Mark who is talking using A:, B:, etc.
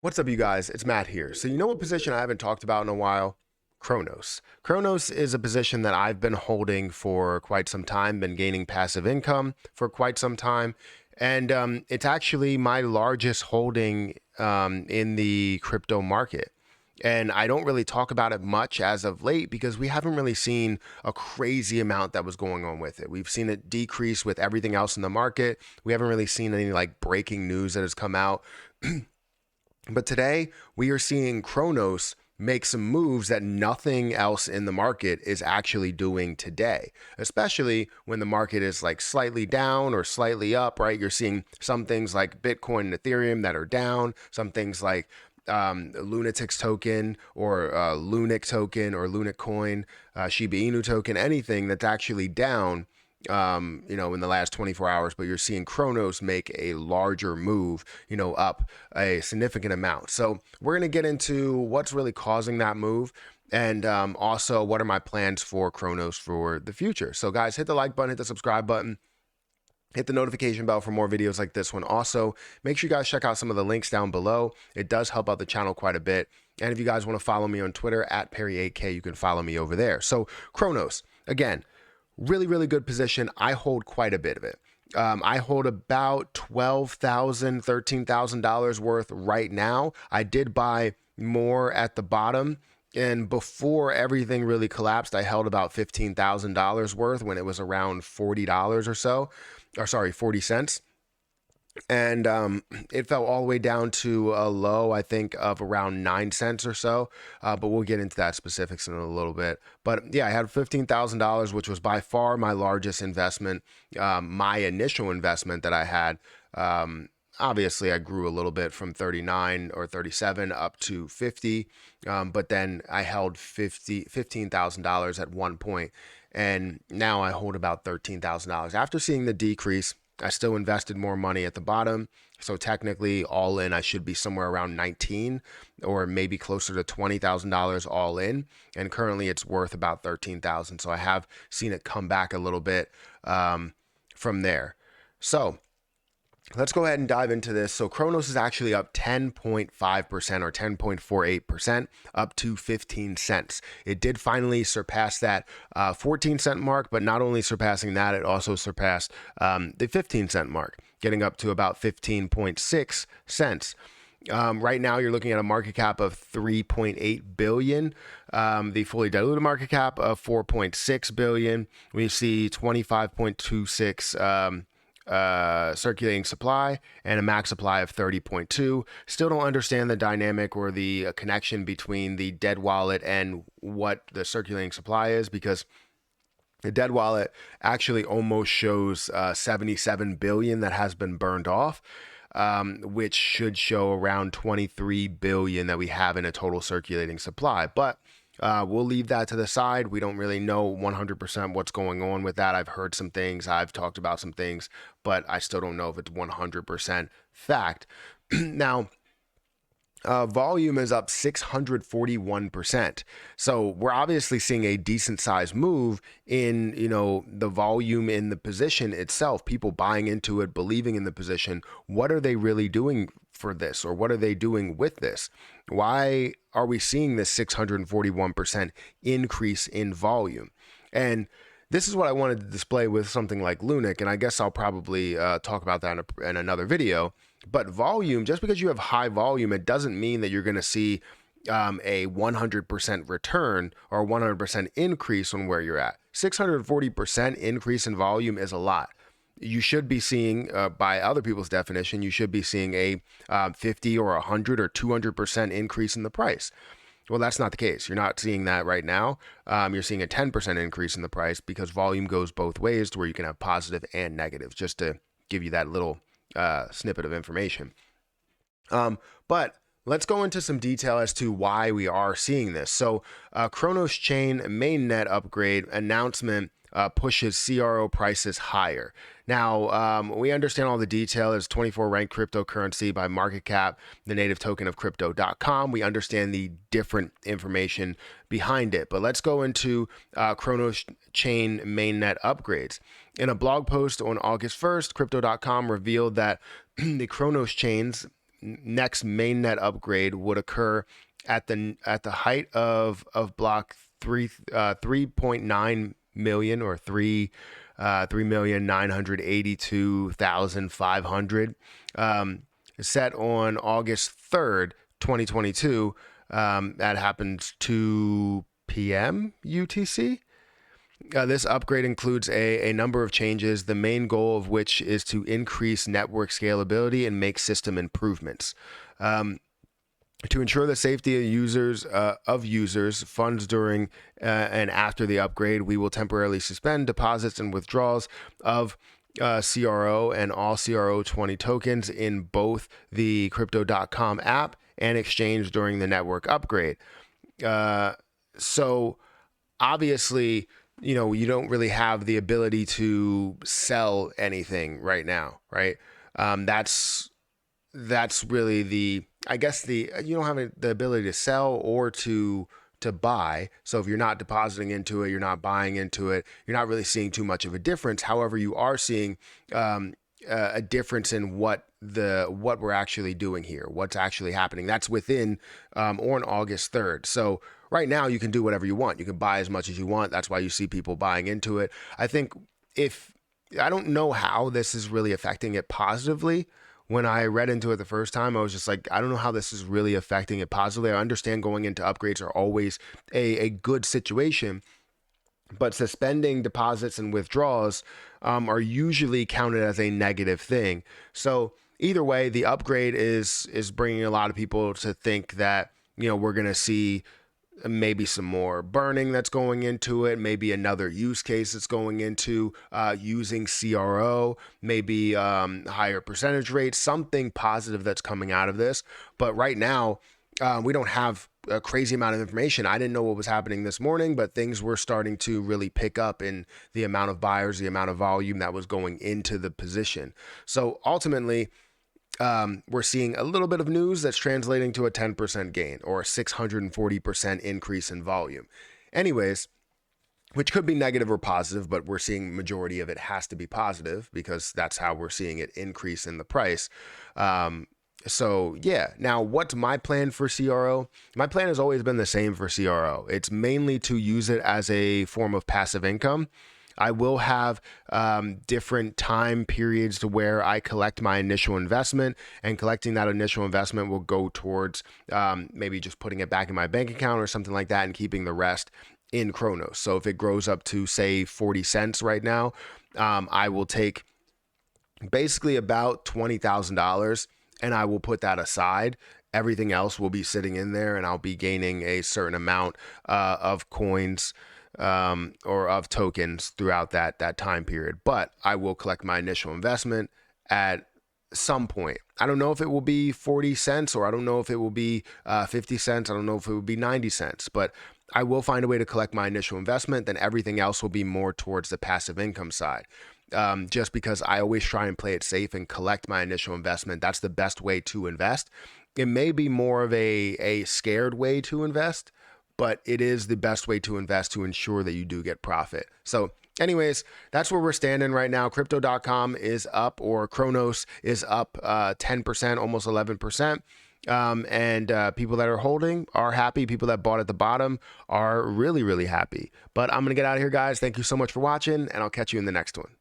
A: What's up, you guys? It's Matt here. So you know what position I haven't talked about in a while? Cronos. Cronos is a position that I've been holding for quite some time, been gaining passive income for quite some time. And it's actually my largest holding in the crypto market. And I don't really talk about it much as of late because we haven't really seen a crazy amount that was going on with it. We've seen it decrease with everything else in the market. We haven't really seen any like breaking news that has come out. But today we are seeing Cronos make some moves that nothing else in the market is actually doing today, especially when the market is like slightly down or slightly up, right? You're seeing some things like Bitcoin and Ethereum that are down, some things like Lunatics token or Lunic token or Lunic coin, Shiba Inu token, anything that's actually down in the last 24 hours, but you're seeing Cronos make a larger move, up a significant amount. So we're going to get into what's really causing that move and also what are my plans for Cronos for the future. So guys, hit the like button, hit the subscribe button. Hit the notification bell for more videos like this one. Also, make sure you guys check out some of the links down below. It does help out the channel quite a bit. And if you guys want to follow me on Twitter at Perry8K, you can follow me over there. So Cronos, again, really, really good position. I hold quite a bit of it. I hold about $12,000, $13,000 worth right now. I did buy more at the bottom. And before everything really collapsed, I held about $15,000 worth when it was around $40 or so, or sorry, 40 cents. And it fell all the way down to a low, I think, of around 9 cents or so. But we'll get into that specifics in a little bit. But yeah, I had $15,000, which was by far my largest investment, my initial investment that I had. Obviously, I grew a little bit from 39 or 37 up to 50. But then I held $15,000 at one point, and now I hold about $13,000. After seeing the decrease, I still invested more money at the bottom. So technically all in, I should be somewhere around 19 or maybe closer to $20,000 all in. And currently it's worth about 13,000. So I have seen it come back a little bit from there. So let's go ahead and dive into this. So Cronos is actually up 10.5% or 10.48%, up to 15 cents. It did finally surpass that 14-cent mark, but not only surpassing that, it also surpassed the 15-cent mark, getting up to about 15.6 cents. Right now, you're looking at a market cap of 3.8 billion. The fully diluted market cap of 4.6 billion. We see 25.26 circulating supply and a max supply of 30.2. Still don't understand the dynamic or the connection between the dead wallet and what the circulating supply is, because the dead wallet actually almost shows 77 billion that has been burned off, which should show around 23 billion that we have in a total circulating supply. But we'll leave that to the side. We don't really know 100% what's going on with that. I've heard some things, I've talked about some things, but I still don't know if it's 100% fact. Now, volume is up 641%. So we're obviously seeing a decent sized move in, the volume in the position itself, people buying into it, believing in the position. What are they really doing for this, or what are they doing with this? Why are we seeing this 641% increase in volume? And this is what I wanted to display with something like Lunic, and I guess I'll probably talk about that in another video. But volume, just because you have high volume, it doesn't mean that you're going to see a 100% return or 100% increase on where you're at. 640% increase in volume is a lot. You should be seeing, by other people's definition, you should be seeing a 50 or 100 or 200% increase in the price. Well, that's not the case. You're not seeing that right now. You're seeing a 10% increase in the price because volume goes both ways, to where you can have positive and negative, just to give you that little snippet of information. But let's go into some detail as to why we are seeing this. So Cronos chain mainnet upgrade announcement pushes CRO prices higher. Now, we understand all the detail. It's 24 ranked cryptocurrency by market cap, the native token of crypto.com. We understand the different information behind it, but let's go into Cronos chain mainnet upgrades. In a blog post on August 1st, crypto.com revealed that the Cronos chains next mainnet upgrade would occur at the height of block 3.9 million, or 3,982,500, set on August 3rd, 2022. That happens 2 p.m. UTC. This upgrade includes a number of changes, the main goal of which is to increase network scalability and make system improvements. To ensure the safety of users' funds during and after the upgrade, we will temporarily suspend deposits and withdrawals of CRO and all CRO20 tokens in both the Crypto.com app and exchange during the network upgrade. So obviously, you don't really have the ability to sell anything right now, right? That's really you don't have the ability to sell or to buy. So if you're not depositing into it, you're not buying into it, you're not really seeing too much of a difference. However, you are seeing a difference in what we're actually doing here, what's actually happening. That's within on August 3rd. So right now you can do whatever you want. You can buy as much as you want. That's why you see people buying into it. I don't know how this is really affecting it positively. When I read into it the first time, I was just like, I don't know how this is really affecting it positively. I understand going into upgrades are always a good situation, but suspending deposits and withdrawals are usually counted as a negative thing. So either way, the upgrade is bringing a lot of people to think that, we're going to see maybe some more burning that's going into it, maybe another use case that's going into using CRO, maybe higher percentage rates, something positive that's coming out of this. But right now, we don't have a crazy amount of information. I didn't know what was happening this morning, but things were starting to really pick up in the amount of buyers, the amount of volume that was going into the position. So ultimately, we're seeing a little bit of news that's translating to a 10% gain or a 640% increase in volume. Anyways, which could be negative or positive, but we're seeing majority of it has to be positive because that's how we're seeing it increase in the price. So yeah, now what's my plan for CRO? My plan has always been the same for CRO. It's mainly to use it as a form of passive income. I will have different time periods to where I collect my initial investment, and collecting that initial investment will go towards maybe just putting it back in my bank account or something like that and keeping the rest in Cronos. So if it grows up to say 40 cents right now, I will take basically about $20,000 and I will put that aside. Everything else will be sitting in there and I'll be gaining a certain amount of coins or of tokens throughout that time period. But I will collect my initial investment at some point. I don't know if it will be 40 cents or I don't know if it will be 50 cents. I don't know if it will be 90 cents, but I will find a way to collect my initial investment. Then everything else will be more towards the passive income side. Just because I always try and play it safe and collect my initial investment. That's the best way to invest. It may be more of a scared way to invest, but it is the best way to invest to ensure that you do get profit. So anyways, that's where we're standing right now. Crypto.com is up, or Cronos is up 10%, almost 11%. And people that are holding are happy. People that bought at the bottom are really, really happy. But I'm going to get out of here, guys. Thank you so much for watching, and I'll catch you in the next one.